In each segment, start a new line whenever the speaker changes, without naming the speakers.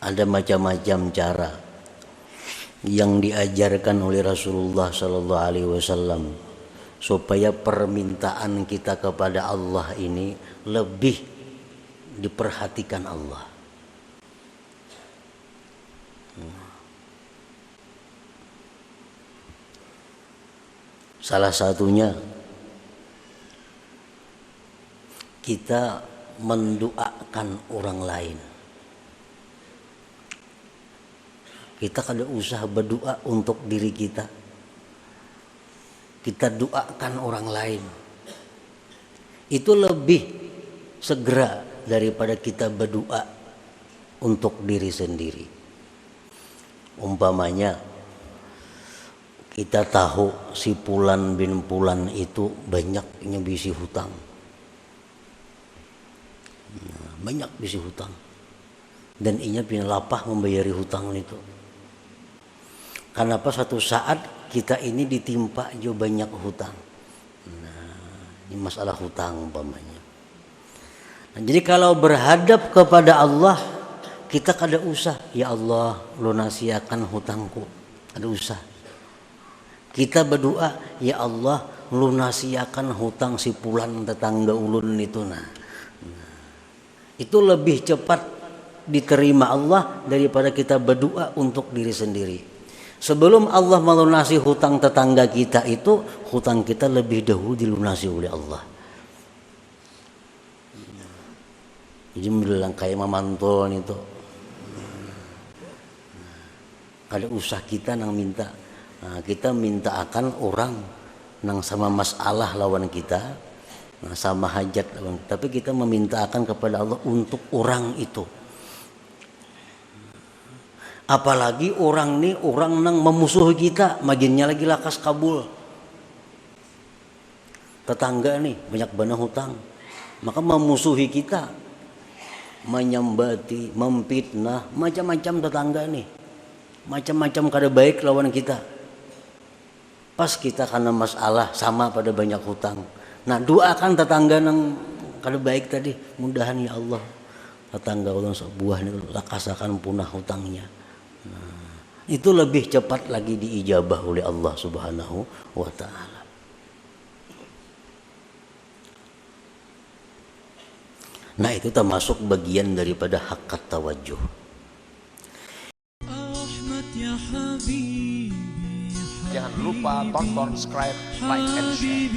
ada macam-macam cara yang diajarkan oleh Rasulullah Sallallahu Alaihi Wasallam supaya permintaan kita kepada Allah ini lebih diperhatikan Allah. Salah satunya kita mendoakan orang lain. Kita kada usah berdoa untuk diri kita. Kita doakan orang lain. Itu lebih segera daripada kita berdoa untuk diri sendiri. Umpamanya kita tahu si Pulan bin Pulan itu banyaknya bisi hutang. Banyak bisi hutang. Dan inya punya lapah membayari hutang itu. Kenapa suatu saat kita ini ditimpa jo banyak hutang. Nah, ini masalah hutang umpamanya. Nah, jadi kalau berhadap kepada Allah, kita kada usah, ya Allah lunasi akan hutangku. Kada usah. Kita berdoa, ya Allah lunasi akan hutang si Pulan tetangga ulun itu. Nah, itu lebih cepat diterima Allah daripada kita berdoa untuk diri sendiri. Sebelum Allah melunasi hutang tetangga kita itu, hutang kita lebih dahulu dilunasi oleh Allah. Jadi bilang kayak mamantol itu, kada usah kita nang minta. Nah, kita minta akan orang nang sama masalah lawan kita, nah, sama hajat lawan. Tapi kita meminta akan kepada Allah untuk orang itu. Apalagi orang nih orang nang memusuhi kita, maginnya lagi lakas kabul. Tetangga nih banyak bana hutang, maka memusuhi kita, menyambati, memfitnah, macam-macam tetangga nih, macam-macam kada baik lawan kita. Pas kita karena masalah sama pada banyak hutang. Nah doakan tetangga nang kada baik tadi, mudahan ya Allah tetangga orang sebuah ini lakasakan punah hutangnya. Nah, itu lebih cepat lagi diijabah oleh Allah Subhanahu wa Ta'ala. Nah itu termasuk bagian daripada haqqat tawajjuh.
Jangan lupa tonton, subscribe, like, and share.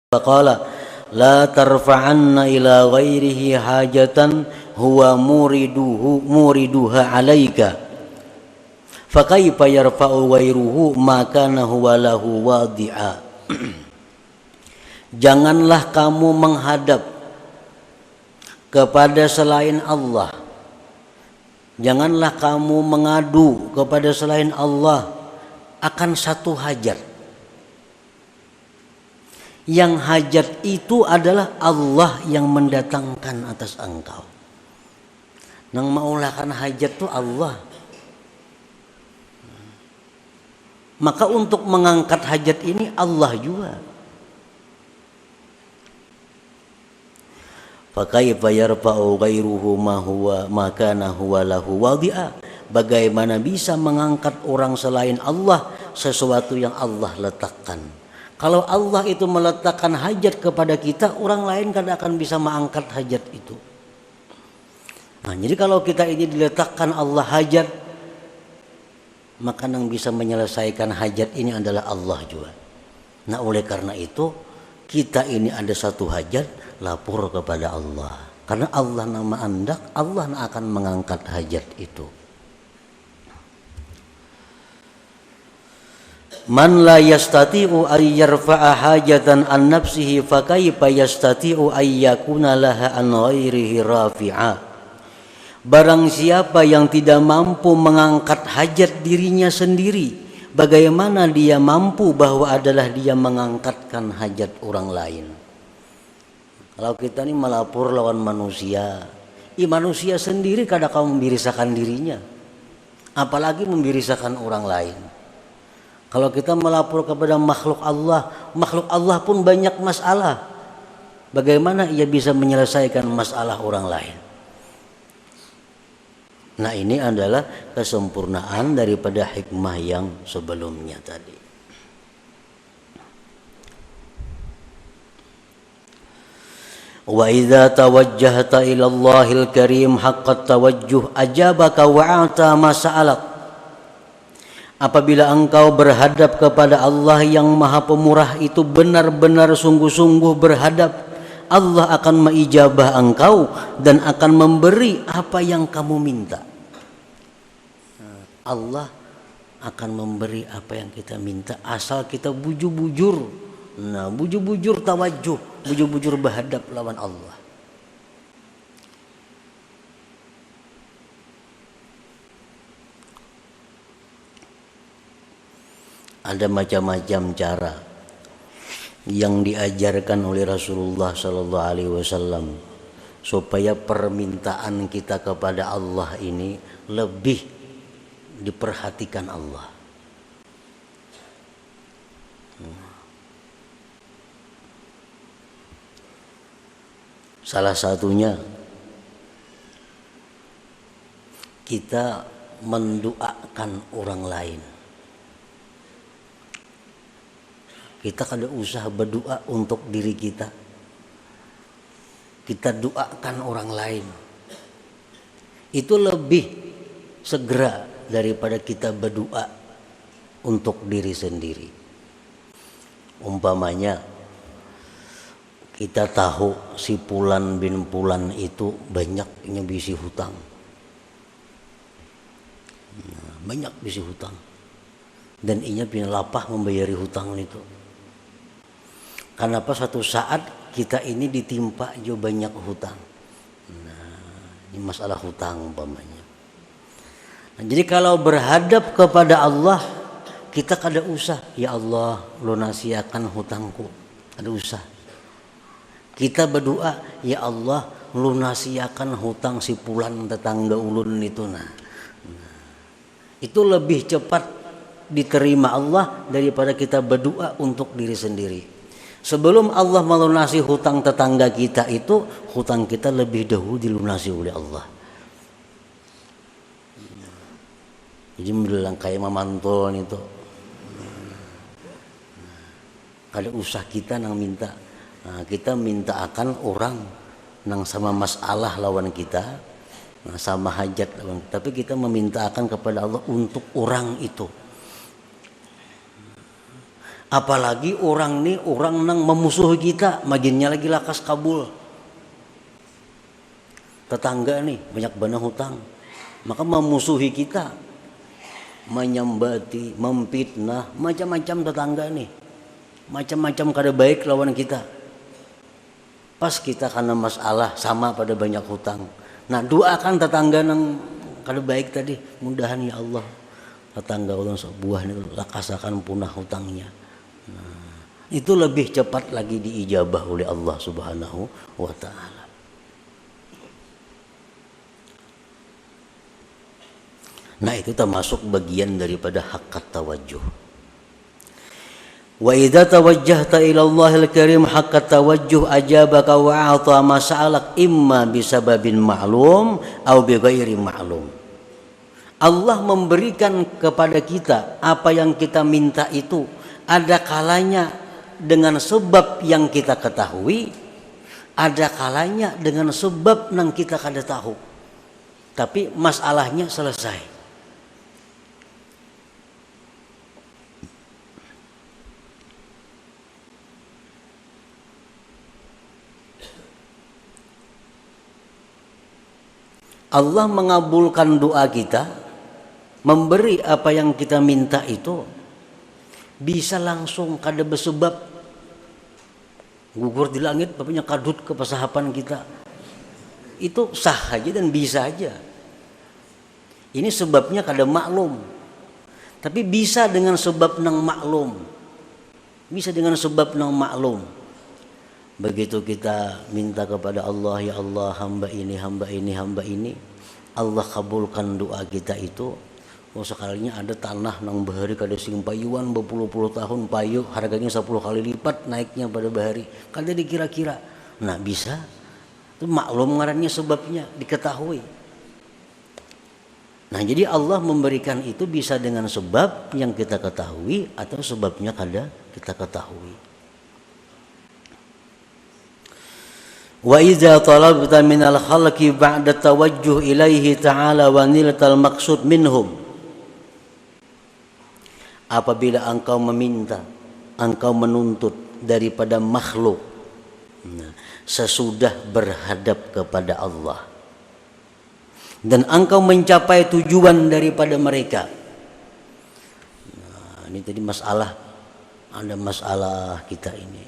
Faqala la tarfa'anna ila ghairihi hajatan huwa muriduha alaika fakaifa yarfa'u ghairuhu ma kana huwa lahu wadi'a. Janganlah kamu menghadap kepada selain Allah, janganlah kamu mengadu kepada selain Allah akan satu hajat. Yang hajat itu adalah Allah yang mendatangkan atas engkau. Nang maulakan hajat itu Allah. Maka untuk mengangkat hajat ini Allah juga. Fakaifa yarfa'u ghairuhu ma kana huwa lahu wadi'a. Bagaimana bisa mengangkat orang selain Allah sesuatu yang Allah letakkan? Kalau Allah itu meletakkan hajat kepada kita, orang lain kan akan bisa mengangkat hajat itu. Nah, jadi kalau kita ini diletakkan Allah hajat, maka yang bisa menyelesaikan hajat ini adalah Allah juga. Nah, oleh karena itu kita ini ada satu hajat, lapor kepada Allah. Karena Allah nama andak, Allah akan mengangkat hajat itu. Man la yastati'u ay yarfa'a hajatan an nafsihi fa kaifa yastati'u ay yakuna laha an ghairihi rafi'a. Barang siapa yang tidak mampu mengangkat hajat dirinya sendiri, bagaimana dia mampu bahwa adalah dia mengangkatkan hajat orang lain? Kalau kita ini melapor lawan manusia, manusia sendiri kadang kau membirisakan dirinya, apalagi membirisakan orang lain. Kalau kita melapor kepada makhluk Allah pun banyak masalah. bagaimana ia bisa menyelesaikan masalah orang lain. Nah, ini adalah kesempurnaan daripada hikmah yang sebelumnya tadi. Wa idza tawajjahta ila Allahil Karim haqqat tawajjuh ajabaka wa ata ma sa'alak. Apabila engkau berhadap kepada Allah yang Maha Pemurah itu benar-benar sungguh-sungguh berhadap, Allah akan mengijabah engkau dan akan memberi apa yang kamu minta. Allah akan memberi apa yang kita minta asal kita bujur-bujur. Nah, bujur-bujur tawajjuh, bujur-bujur berhadap lawan Allah. Ada macam-macam cara yang diajarkan oleh Rasulullah sallallahu alaihi wasallam supaya permintaan kita kepada Allah ini lebih diperhatikan Allah. Salah satunya kita mendoakan orang lain. Kita kada usah berdoa untuk diri kita. Kita doakan orang lain. Itu lebih segera daripada kita berdoa untuk diri sendiri. Umpamanya kita tahu si Pulan bin Pulan itu banyak nyebisi hutang. Banyak bisi hutang. Dan inya punya lapah membayari hutang itu. Kenapa satu saat kita ini ditimpa jo banyak hutang. Nah, ini masalah hutang umpamanya. Nah, jadi kalau berhadap kepada Allah, kita kada usah, ya Allah lunasi akan hutangku. Kada usah. Kita berdoa, ya Allah lunasi akan hutang si Pulan tetangga ulun itu. Nah, itu lebih cepat diterima Allah daripada kita berdoa untuk diri sendiri. Sebelum Allah melunasi hutang tetangga kita itu, hutang kita lebih dahulu dilunasi oleh Allah. Jadi bilang kayak mamantol itu, kada usah kita nang minta. Nah, kita minta akan orang nang sama masalah lawan kita, nah, sama hajat lawan. Tapi kita meminta akan kepada Allah untuk orang itu. Apalagi orang nih orang nang memusuhi kita, maginnya lagi lakas kabul. Tetangga nih banyak bana hutang, maka memusuhi kita, menyambati, memfitnah, macam-macam tetangga nih, macam-macam kada baik lawan kita. Pas kita karena masalah sama pada banyak hutang. Nah, doakan tetangga nang kada baik tadi, mudahan ya Allah tetangga ulun sebuah itu lakasakan punah hutangnya. Nah, itu lebih cepat lagi diijabah oleh Allah Subhanahu wa taala. Nah, itu termasuk bagian daripada haqqat tawajjuh. Wa idza tawajjahta ila Allahil Karim haqqat tawajjuh ajabaka wa a'ta ma sa'alak imma bisababin ma'lum aw bighairi ma'lum. Allah memberikan kepada kita apa yang kita minta itu, ada kalanya dengan sebab yang kita ketahui, ada kalanya dengan sebab yang kita kada tahu. Tapi masalahnya selesai. Allah mengabulkan doa kita, memberi apa yang kita minta itu bisa langsung kada bersebab gugur di langit bapaknya kadut ke pasahapan kita. Itu sah aja dan bisa aja. Ini sebabnya kada maklum. Tapi bisa dengan sebab nang maklum. Bisa dengan sebab nang maklum. Begitu kita minta kepada Allah, ya Allah hamba ini, hamba ini, hamba ini, Allah kabulkan doa kita itu. Oh, sekalinya ada tanah nang bahari kada sing payuan berpuluh-puluh tahun payu, harganya 10 kali lipat naiknya pada bahari. Kada dikira-kira. Nah bisa, itu maklum ngarannya sebabnya diketahui. Nah jadi Allah memberikan itu bisa dengan sebab yang kita ketahui atau sebabnya kada kita ketahui. Wa idza talabta minal khalqi ba'da tawajjuh ilaihi ta'ala wa niltal maqsud minhum. Apabila engkau meminta, engkau menuntut daripada makhluk, nah, sesudah berhadap kepada Allah, dan engkau mencapai tujuan daripada mereka. Nah, ini tadi masalah, ada masalah kita ini.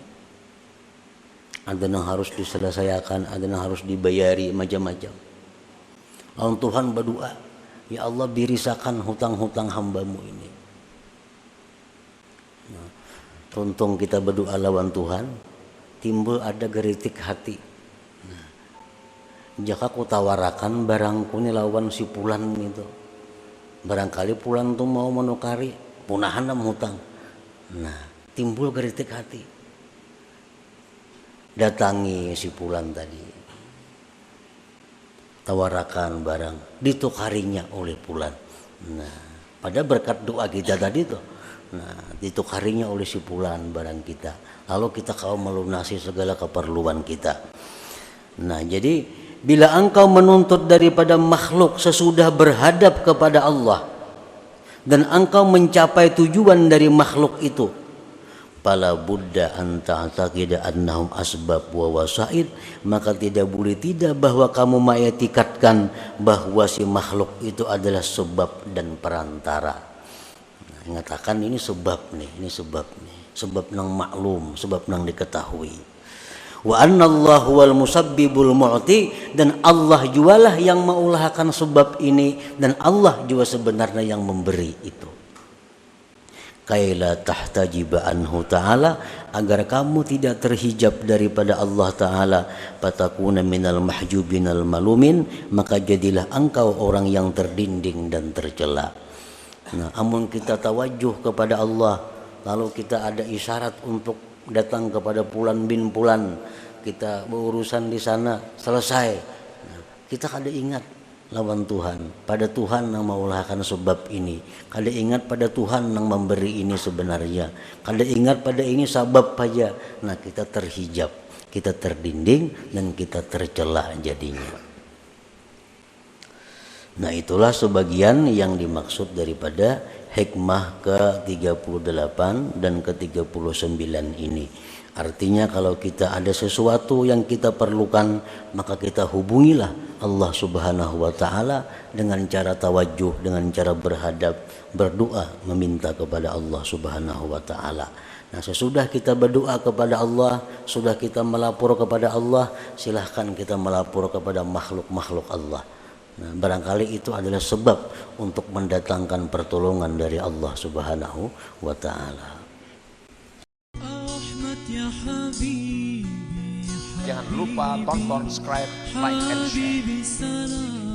Ada yang harus diselesaikan, ada yang harus dibayari, macam-macam. Lalu Tuhan berdoa, ya Allah birisakan hutang-hutang hambamu ini. Nah, tuntung kita berdoa lawan Tuhan, timbul ada geritik hati. Nah, jika ku tawarakan barangku ini lawan si Pulan itu, barangkali Pulan tuh mau menukari punahan hutang. Nah, timbul geritik hati. Datangi si Pulan tadi, tawarakan barang, ditukarinya oleh Pulan. Nah, pada berkat doa kita tadi tuh, nah ditukarinya oleh si Pulan barang kita, lalu kita kau melunasi segala keperluan kita. Nah jadi bila engkau menuntut daripada makhluk sesudah berhadap kepada Allah dan engkau mencapai tujuan dari makhluk itu, fala budda an ta'taqida annahum asbab wa wasaid, maka tidak boleh tidak bahwa kamu mengetikatkan bahwa si makhluk itu adalah sebab dan perantara. Nah, mengatakan ini sebab nih, ini sebab nih, sebab nang maklum, sebab nang diketahui. Wa annallahu wal musabbibul mu'ti, dan Allah jualah yang mengulahkan sebab ini, dan Allah juga sebenarnya yang memberi itu. Kaila tahtajiba anhu ta'ala, agar kamu tidak terhijab daripada Allah Ta'ala, fatakuna minal mahjubinal malumin, maka jadilah engkau orang yang terdinding dan tercela. Nah, amun kita tawajuh kepada Allah, lalu kita ada isyarat untuk datang kepada Pulan bin Pulan, kita berurusan di sana selesai, nah, kita kada ingat lawan Tuhan, pada Tuhan yang maulahkan sebab ini, kada ingat pada Tuhan yang memberi ini sebenarnya, kada ingat pada ini sebab saja. Nah kita terhijab, kita terdinding, dan kita tercela jadinya. Nah itulah sebagian yang dimaksud daripada hikmah ke-38 dan ke-39 ini. Artinya kalau kita ada sesuatu yang kita perlukan, maka kita hubungilah Allah Subhanahu wa Ta'ala dengan cara tawajuh, dengan cara berhadap, berdoa, meminta kepada Allah Subhanahu wa Ta'ala. Nah sesudah kita berdoa kepada Allah, sudah kita melapor kepada Allah, silahkan kita melapor kepada makhluk-makhluk Allah. Nah, barangkali itu adalah sebab untuk mendatangkan pertolongan dari Allah Subhanahu wa Ta'ala.
Jangan lupa tonton, subscribe, like, and share.